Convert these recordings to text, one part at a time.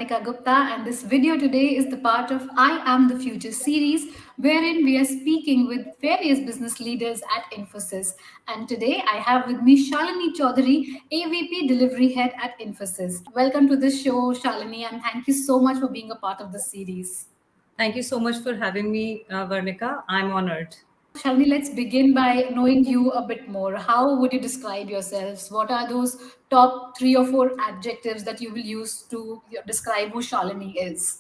Varnika Gupta, and this video today is the part of I Am the Future series, wherein we are speaking with various business leaders at Infosys. And today I have with me Shalini Chaudhary, AVP Delivery Head at Infosys. Welcome to the show, Shalini, and thank you so much for being a part of the series. Thank you so much for having me, Varnika. I'm honored. Shalini, let's begin by knowing you a bit more. How would you describe yourselves? What are those top three or four adjectives that you will use to describe who Shalini is?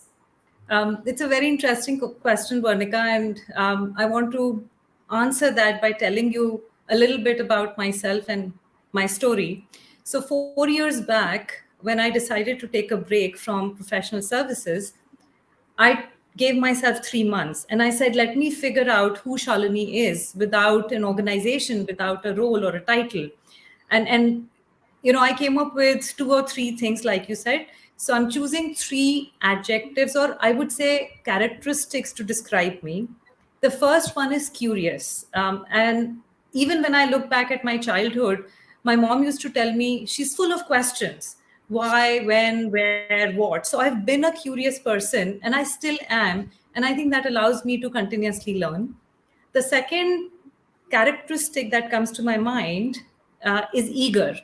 It's a very interesting question, Varnika, and I want to answer that by telling you a little bit about myself and my story. So, 4 years back, when I decided to take a break from professional services, I gave myself 3 months and I said, let me figure out who Shalini is without an organization, without a role or a title. And I came up with two or three things, like you said. So I'm choosing three adjectives, or I would say characteristics, to describe me. The first one is curious. And even when I look back at my childhood, my mom used to tell me she's full of questions: why, when, where, what. So I've been a curious person and I still am. And I think that allows me to continuously learn. The second characteristic that comes to my mind is eager.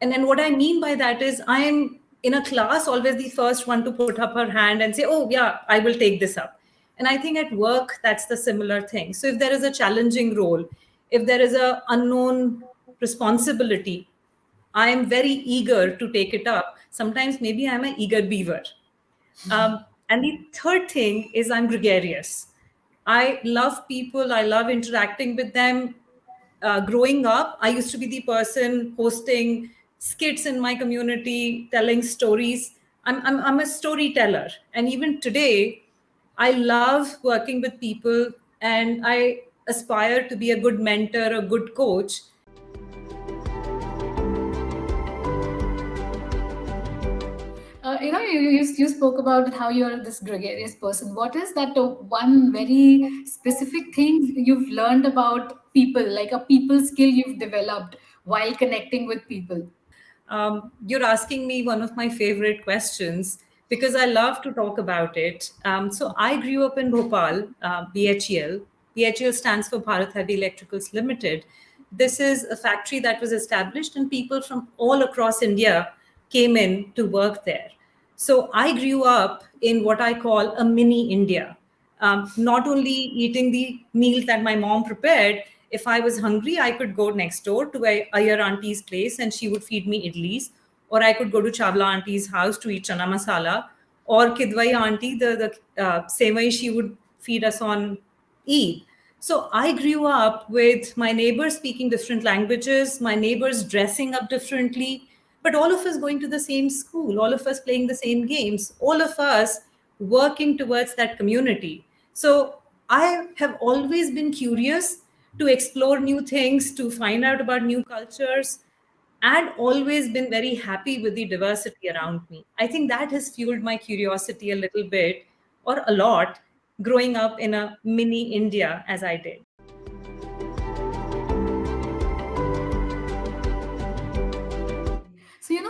And then what I mean by that is I'm in a class always the first one to put up her hand and say, oh, yeah, I will take this up. And I think at work, that's the similar thing. So if there is a challenging role, if there is a unknown responsibility, I am very eager to take it up. Sometimes maybe I'm an eager beaver. And the third thing is I'm gregarious. I love people. I love interacting with them. Growing up, I used to be the person hosting skits in my community, telling stories. I'm a storyteller. And even today, I love working with people and I aspire to be a good mentor, a good coach. You spoke about how you're this gregarious person. What is that one very specific thing you've learned about people, like a people skill you've developed while connecting with people? You're asking me one of my favorite questions because I love to talk about it. So I grew up in Bhopal, BHEL. BHEL stands for Bharat Heavy Electricals Limited. This is a factory that was established, and people from all across India came in to work there. So I grew up in what I call a mini India. Not only eating the meals that my mom prepared, if I was hungry, I could go next door to a Ayar auntie's place and she would feed me idlis. Or I could go to Chawla auntie's house to eat chana masala. Or Kidwai auntie, the sevai, she would feed us on Eid. So I grew up with my neighbors speaking different languages, my neighbors dressing up differently, but all of us going to the same school, all of us playing the same games, all of us working towards that community. So I have always been curious to explore new things, to find out about new cultures, and always been very happy with the diversity around me. I think that has fueled my curiosity a little bit, or a lot, growing up in a mini India as I did.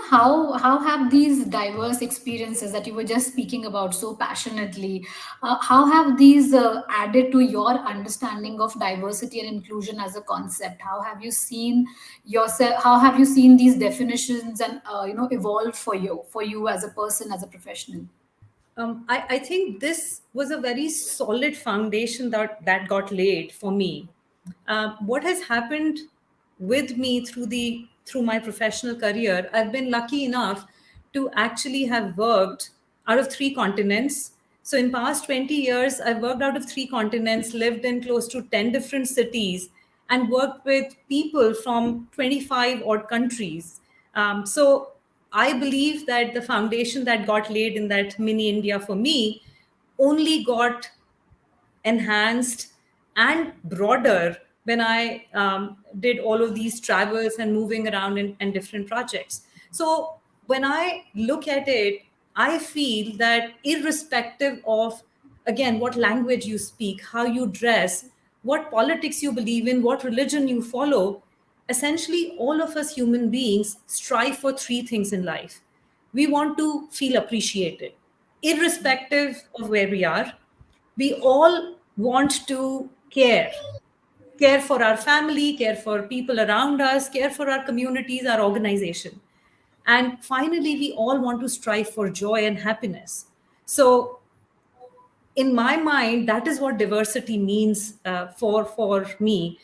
So how have these diverse experiences that you were just speaking about so passionately, how have these added to your understanding of diversity and inclusion as a concept? How have you seen yourself? How have you seen these definitions and evolve for you as a person, as a professional? I think this was a very solid foundation that got laid for me. What has happened with me through my professional career, I've been lucky enough to actually have worked out of three continents. So in past 20 years, I've worked out of three continents, lived in close to 10 different cities, and worked with people from 25 odd countries. So I believe that the foundation that got laid in that mini India for me only got enhanced and broader when I did all of these travels and moving around in different projects. So when I look at it, I feel that irrespective of, again, what language you speak, how you dress, what politics you believe in, what religion you follow, essentially all of us human beings strive for three things in life: we want to feel appreciated, irrespective of where we are. We all want to care for our family, care for people around us, care for our communities, our organization. And finally, we all want to strive for joy and happiness. So, in my mind, that is what diversity means for me.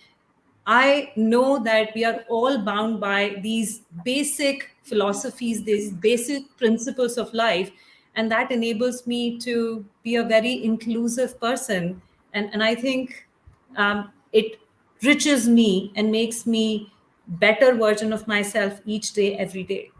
I know that we are all bound by these basic philosophies, these basic principles of life, and that enables me to be a very inclusive person. And I think it riches me and makes me better version of myself each day, every day.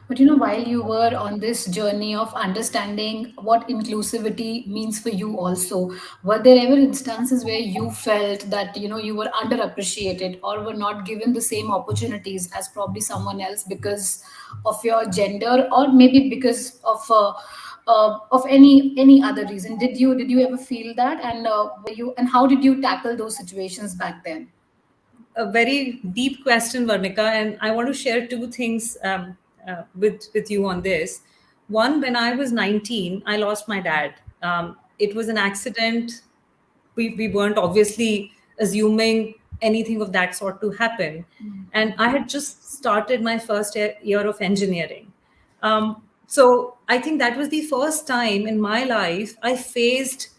But while you were on this journey of understanding what inclusivity means for you, also, were there ever instances where you felt that you were underappreciated or were not given the same opportunities as probably someone else because of your gender, or maybe because of any other reason? Did you ever feel that, and and how did you tackle those situations back then? A very deep question, Varnika, and I want to share two things with you on this. One, when I was 19, I lost my dad. It was an accident. We weren't obviously assuming anything of that sort to happen, and I had just started my first year of engineering. So I think that was the first time in my life I faced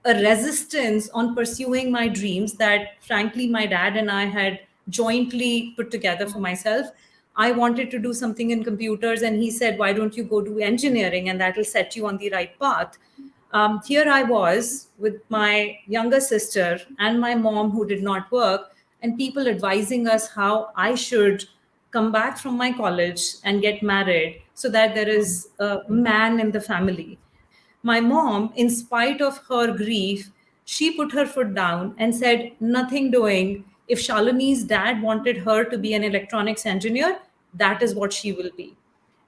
a resistance on pursuing my dreams that frankly my dad and I had jointly put together for myself. I wanted to do something in computers, and he said, why don't you go do engineering and that will set you on the right path. Here I was with my younger sister and my mom who did not work, and people advising us how I should come back from my college and get married so that there is a man in the family. My mom, in spite of her grief, she put her foot down and said, nothing doing. If Shalini's dad wanted her to be an electronics engineer, that is what she will be.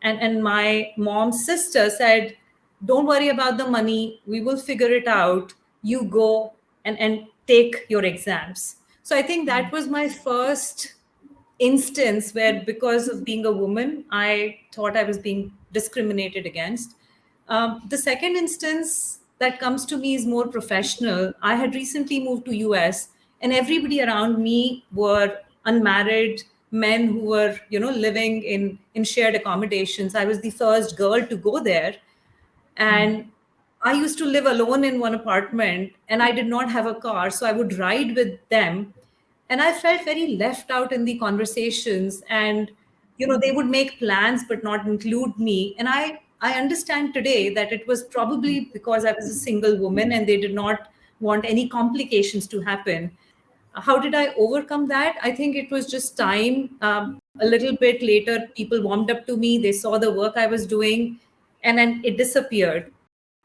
And my mom's sister said, don't worry about the money. We will figure it out. You go and take your exams. So I think that was my first instance where, because of being a woman, I thought I was being discriminated against. The second instance that comes to me is more professional. I had recently moved to US, and everybody around me were unmarried men who were, living in shared accommodations. I was the first girl to go there, and I used to live alone in one apartment, and I did not have a car, so I would ride with them. And I felt very left out in the conversations. And, they would make plans but not include me. And I understand today that it was probably because I was a single woman and they did not want any complications to happen. How did I overcome that? I think it was just time. A little bit later, people warmed up to me, they saw the work I was doing, and then it disappeared.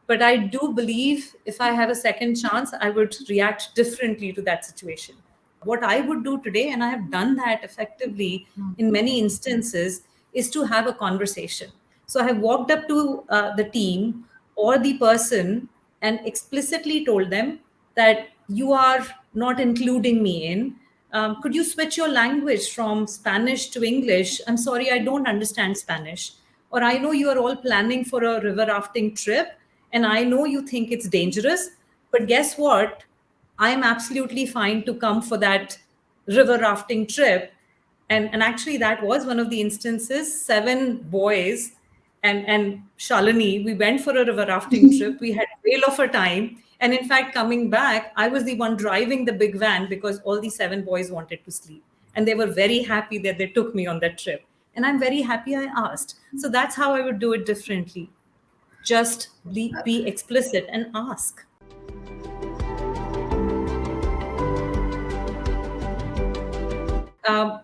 But I do believe if I have a second chance, I would react differently to that situation. What I would do today, and I have done that effectively in many instances, is to have a conversation. So I have walked up to the team or the person and explicitly told them that you are not including me in. Could you switch your language from Spanish to English? I'm sorry, I don't understand Spanish. Or I know you are all planning for a river rafting trip, and I know you think it's dangerous, but guess what? I am absolutely fine to come for that river rafting trip. And actually, that was one of the instances. 7 boys and Shalini, we went for a river rafting trip. We had a whale of a time. And in fact, coming back, I was the one driving the big van because all the 7 boys wanted to sleep. And they were very happy that they took me on that trip. And I'm very happy I asked. So that's how I would do it differently. Just be explicit and ask.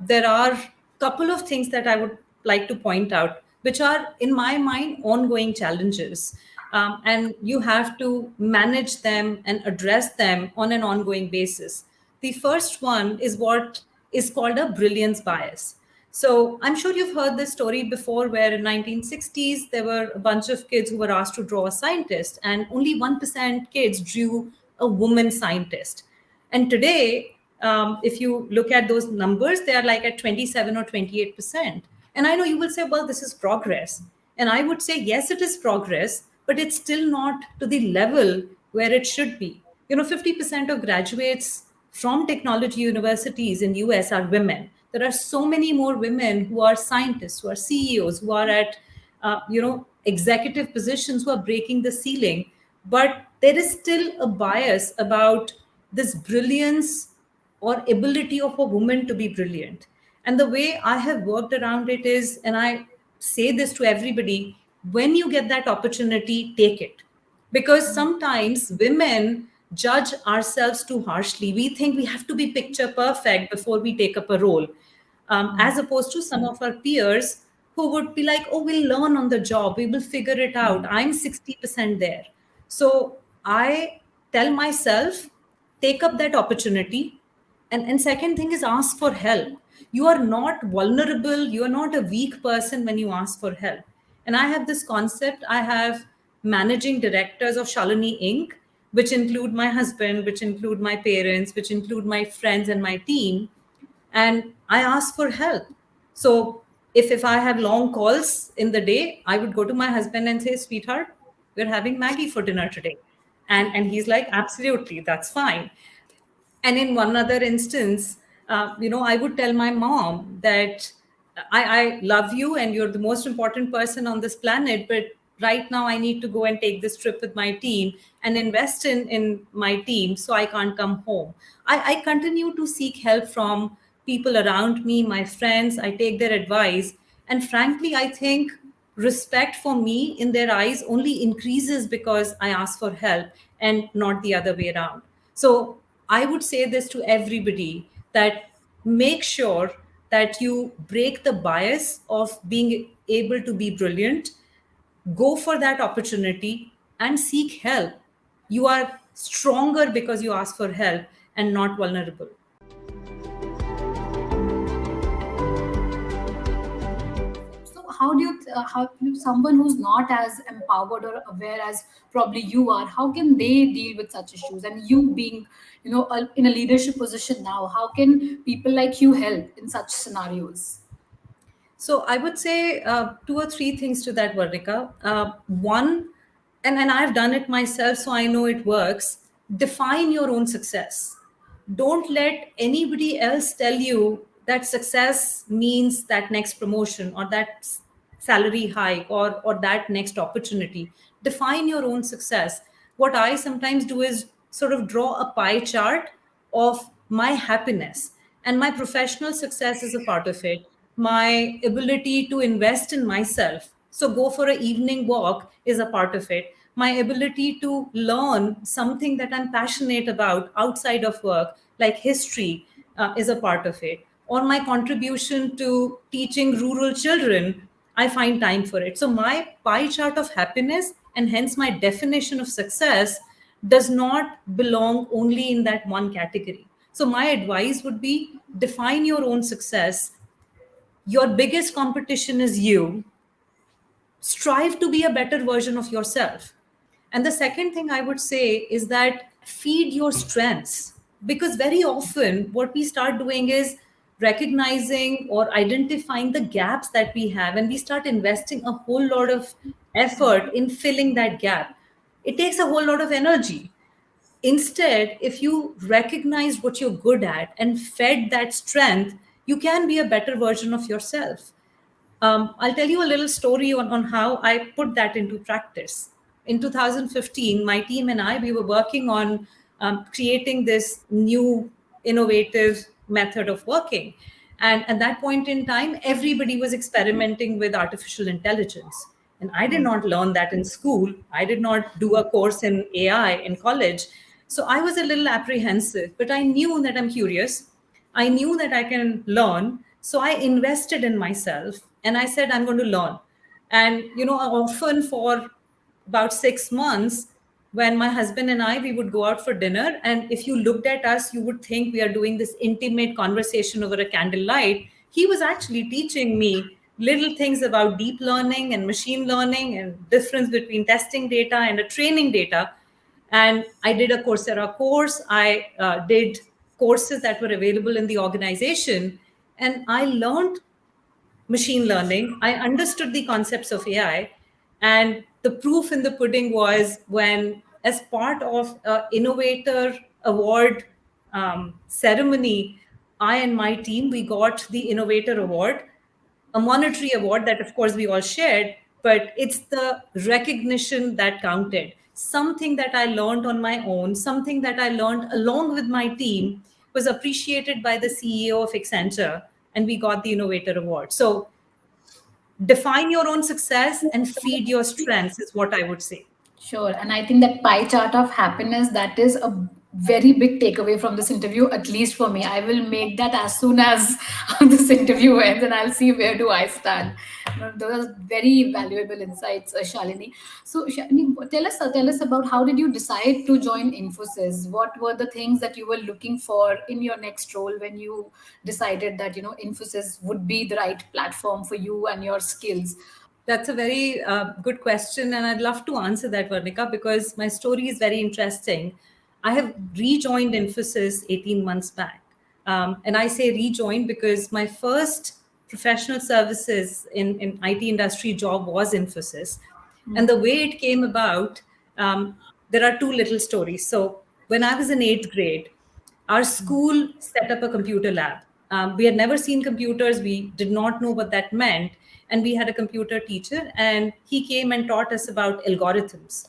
There are a couple of things that I would like to point out, which are, in my mind, ongoing challenges. And you have to manage them and address them on an ongoing basis. The first one is what is called a brilliance bias. So I'm sure you've heard this story before, where in 1960s, there were a bunch of kids who were asked to draw a scientist, and only 1% kids drew a woman scientist. And today, if you look at those numbers, they are like at 27 or 28%. And I know you will say, well, this is progress. And I would say, yes, it is progress, but it's still not to the level where it should be. 50% of graduates from technology universities in US are women. There are so many more women who are scientists, who are CEOs, who are at executive positions, who are breaking the ceiling. But there is still a bias about this brilliance or ability of a woman to be brilliant. And the way I have worked around it is, and I say this to everybody, when you get that opportunity, take it. Because sometimes women judge ourselves too harshly. We think we have to be picture perfect before we take up a role, as opposed to some of our peers who would be like, oh, we'll learn on the job, we will figure it out. I'm 60% there. So I tell myself, take up that opportunity. And second thing is, ask for help. You are not vulnerable, you are not a weak person when you ask for help. And I have this concept. I have managing directors of Shalini Inc., which include my husband, which include my parents, which include my friends and my team. And I ask for help. So if I have long calls in the day, I would go to my husband and say, sweetheart, we're having Maggie for dinner today. And he's like, absolutely, that's fine. And in one other instance, I would tell my mom that I love you and you're the most important person on this planet, but right now I need to go and take this trip with my team and invest in my team, so I can't come home. I continue to seek help from people around me, my friends. I take their advice. And frankly, I think respect for me in their eyes only increases because I ask for help and not the other way around. So I would say this to everybody, that make sure that you break the bias of being able to be brilliant, go for that opportunity and seek help. You are stronger because you ask for help and not vulnerable. So how do you how someone who's not as empowered or aware as probably you are, how can they deal with such issues? And you being, in a leadership position now, how can people like you help in such scenarios? So I would say two or three things to that, Varnika. One, and I've done it myself, so I know it works. Define your own success. Don't let anybody else tell you that success means that next promotion or that salary hike or that next opportunity. Define your own success. What I sometimes do is sort of draw a pie chart of my happiness, and my professional success is a part of it. My ability to invest in myself, so go for an evening walk, is a part of it. My ability to learn something that I'm passionate about outside of work, like history, is a part of it. Or my contribution to teaching rural children, I find time for it. So my pie chart of happiness, and hence my definition of success, does not belong only in that one category. So my advice would be, define your own success. Your biggest competition is you. Strive to be a better version of yourself. And the second thing I would say is that feed your strengths. Because very often, what we start doing is recognizing or identifying the gaps that we have, and we start investing a whole lot of effort in filling that gap. It takes a whole lot of energy. Instead, if you recognize what you're good at and fed that strength, you can be a better version of yourself. I'll tell you a little story on how I put that into practice. In 2015, my team and I, we were working on creating this new innovative method of working. And at that point in time, everybody was experimenting with artificial intelligence. And I did not learn that in school. I did not do a course in AI in college. So I was a little apprehensive, but I knew that I'm curious. I knew that I can learn. So I invested in myself and I said, I'm going to learn. And, often for about 6 months, when my husband and I, we would go out for dinner. And if you looked at us, you would think we are doing this intimate conversation over a candlelight. He was actually teaching me little things about deep learning and machine learning and difference between testing data and a training data. And I did a Coursera course. I did courses that were available in the organization. And I learned machine learning. I understood the concepts of AI. And the proof in the pudding was when, as part of a Innovator Award ceremony, I and my team, we got the Innovator Award, a monetary award that, of course, we all shared, but it's the recognition that counted. Something that I learned on my own, something that I learned along with my team was appreciated by the CEO of Accenture, and we got the Innovator Award. So define your own success and feed your strengths is what I would say. Sure. And I think that pie chart of happiness, that is a very big takeaway from this interview, at least for me. I will make that as soon as this interview ends, and I'll see where do I stand. Those are very valuable insights, Shalini. So, Shalini, tell us about how did you decide to join Infosys? What were the things that you were looking for in your next role when you decided that, Infosys would be the right platform for you and your skills? That's a very good question, and I'd love to answer that, Varnika, because my story is very interesting. I have rejoined Infosys 18 months back. And I say rejoined because my first professional services in IT industry job was Infosys. And the way it came about, there are two little stories. So when I was in eighth grade, our school set up a computer lab. We had never seen computers. We did not know what that meant. And we had a computer teacher, and he came and taught us about algorithms.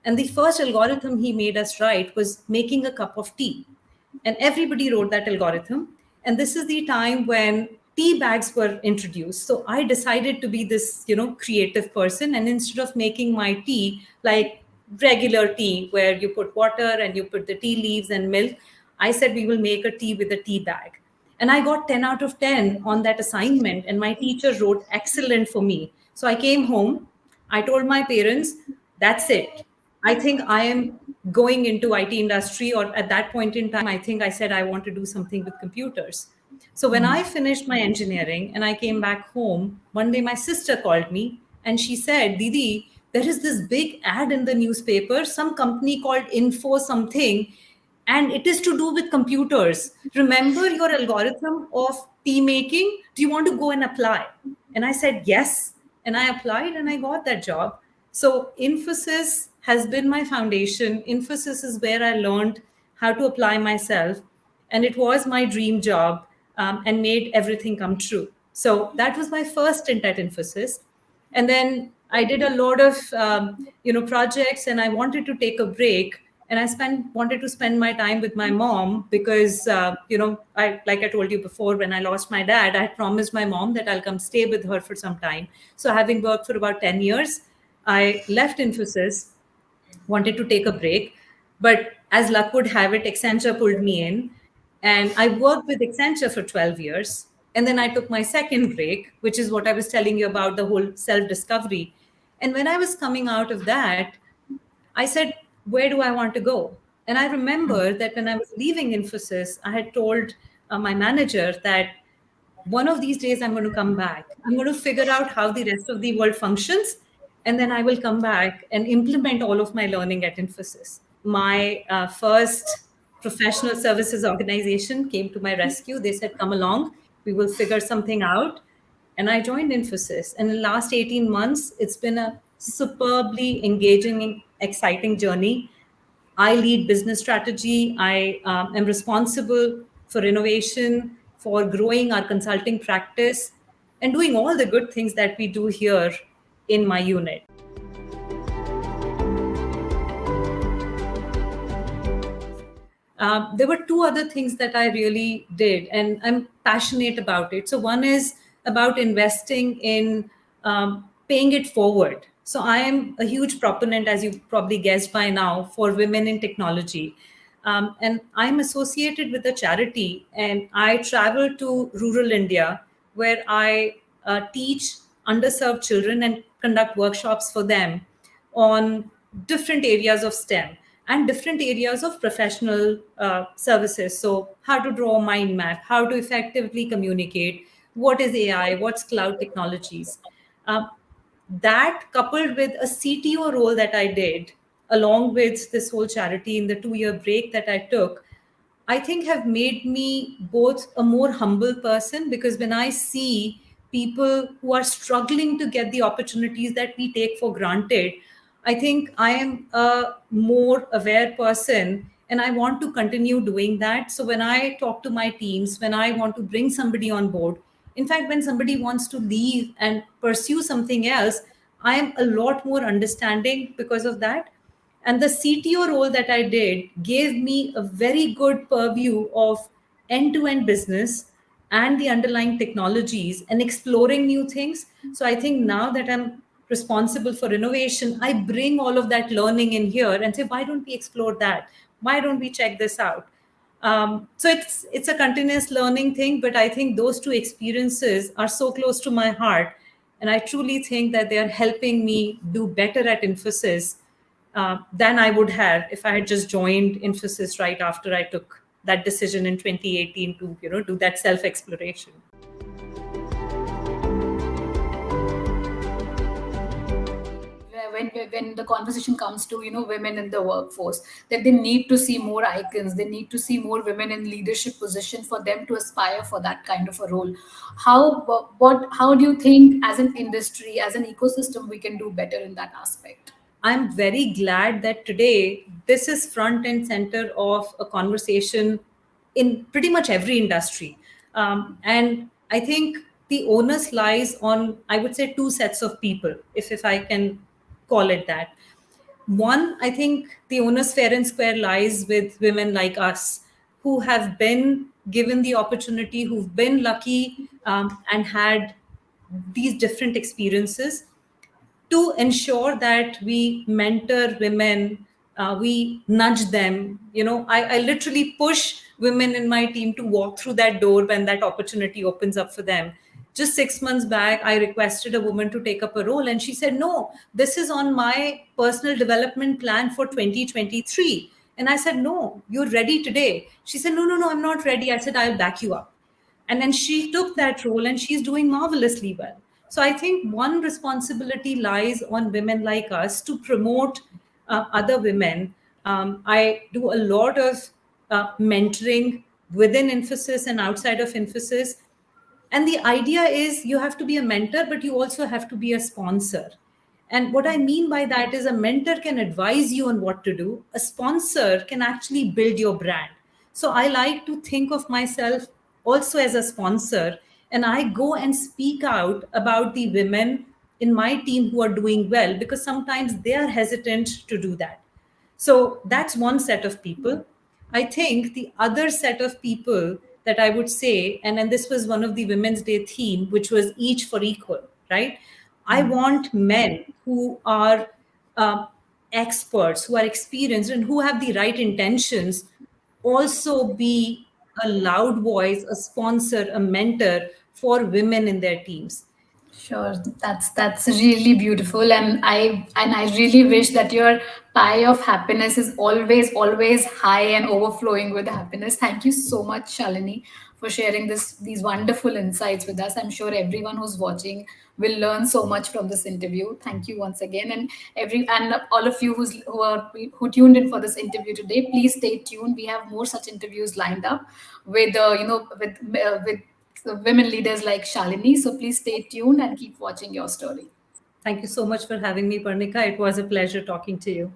And the first algorithm he made us write was making a cup of tea. And everybody wrote that algorithm. And this is the time when tea bags were introduced. So I decided to be this, creative person. And instead of making my tea like regular tea, where you put water and you put the tea leaves and milk, I said we will make a tea with a tea bag. And I got 10 out of 10 on that assignment. And my teacher wrote excellent for me. So I came home. I told my parents, that's it. I think I am going into IT industry, or at that point in time, I think I said I want to do something with computers. So when I finished my engineering and I came back home, one day my sister called me and she said, Didi, there is this big ad in the newspaper, some company called Info something, and it is to do with computers. Remember your algorithm of tea making? Do you want to go and apply? And I said, yes. And I applied and I got that job. So Infosys has been my foundation. Infosys is where I learned how to apply myself. And it was my dream job, and made everything come true. So that was my first stint at Infosys. And then I did a lot of projects, and I wanted to take a break. And I wanted to spend my time with my mom because I, like I told you before, when I lost my dad, I had promised my mom that I'll come stay with her for some time. So having worked for about 10 years, I left Infosys, wanted to take a break. But as luck would have it, Accenture pulled me in. And I worked with Accenture for 12 years. And then I took my second break, which is what I was telling you about, the whole self discovery. And when I was coming out of that, I said, where do I want to go? And I remember that when I was leaving Infosys, I had told my manager that one of these days I'm going to come back. I'm going to figure out how the rest of the world functions, and then I will come back and implement all of my learning at Infosys. My first professional services organization came to my rescue. They said, come along, we will figure something out. And I joined Infosys. And in the last 18 months, it's been a superbly engaging and exciting journey. I lead business strategy. I am responsible for innovation, for growing our consulting practice, and doing all the good things that we do here in my unit. There were two other things that I really did, and I'm passionate about it. So, one is about investing in paying it forward. So, I am a huge proponent, as you probably guessed by now, for women in technology. And I'm associated with a charity, and I travel to rural India where I teach underserved children and conduct workshops for them on different areas of STEM and different areas of professional services. So, how to draw a mind map, how to effectively communicate, what is AI, what's cloud technologies. Uh, that coupled with a CTO role that I did, along with this whole charity in the 2-year break that I took, I think have made me both a more humble person, because when I see people who are struggling to get the opportunities that we take for granted, I think I am a more aware person and I want to continue doing that. So when I talk to my teams, when I want to bring somebody on board, in fact, when somebody wants to leave and pursue something else, I am a lot more understanding because of that. And the CTO role that I did gave me a very good purview of end to end business and the underlying technologies and exploring new things. So I think now that I'm responsible for innovation, I bring all of that learning in here and say, why don't we explore that? Why don't we check this out? So it's a continuous learning thing, but I think those two experiences are so close to my heart, and I truly think that they are helping me do better at Infosys than I would have if I had just joined Infosys right after I took that decision in 2018 to do that self exploration. When the conversation comes to women in the workforce, that they need to see more icons, they need to see more women in leadership position for them to aspire for that kind of a role. How do you think, as an industry, as an ecosystem, we can do better in that aspect? I'm very glad that today this is front and center of a conversation in pretty much every industry. And I think the onus lies on, I would say, two sets of people, if I can call it that. One, I think the onus fair and square lies with women like us who have been given the opportunity, who've been lucky and had these different experiences to ensure that we mentor women, we nudge them. I literally push women in my team to walk through that door when that opportunity opens up for them. Just 6 months back, I requested a woman to take up a role, and she said, "No, this is on my personal development plan for 2023." And I said, "No, you're ready today." She said, "No, no, no, I'm not ready." I said, "I'll back you up." And then she took that role and she's doing marvelously well. So I think one responsibility lies on women like us to promote other women. I do a lot of mentoring within Infosys and outside of Infosys. And the idea is you have to be a mentor, but you also have to be a sponsor. And what I mean by that is a mentor can advise you on what to do, a sponsor can actually build your brand. So I like to think of myself also as a sponsor, and I go and speak out about the women in my team who are doing well, because sometimes they are hesitant to do that. So that's one set of people. I think the other set of people that I would say, and this was one of the Women's Day theme, which was each for equal, right? I want men who are uh, experts, who are experienced, and who have the right intentions also be a loud voice, a sponsor, a mentor for women in their teams. Sure, that's really beautiful, and I really wish that your pie of happiness is always high and overflowing with happiness. Thank you so much, Shalini, for sharing these wonderful insights with us. I'm sure everyone who's watching will learn so much from this interview. Thank you once again, and all of you who tuned in for this interview today. Please stay tuned. We have more such interviews lined up with with women leaders like Shalini. So please stay tuned and keep watching your story. Thank you so much for having me, Parnika. It was a pleasure talking to you.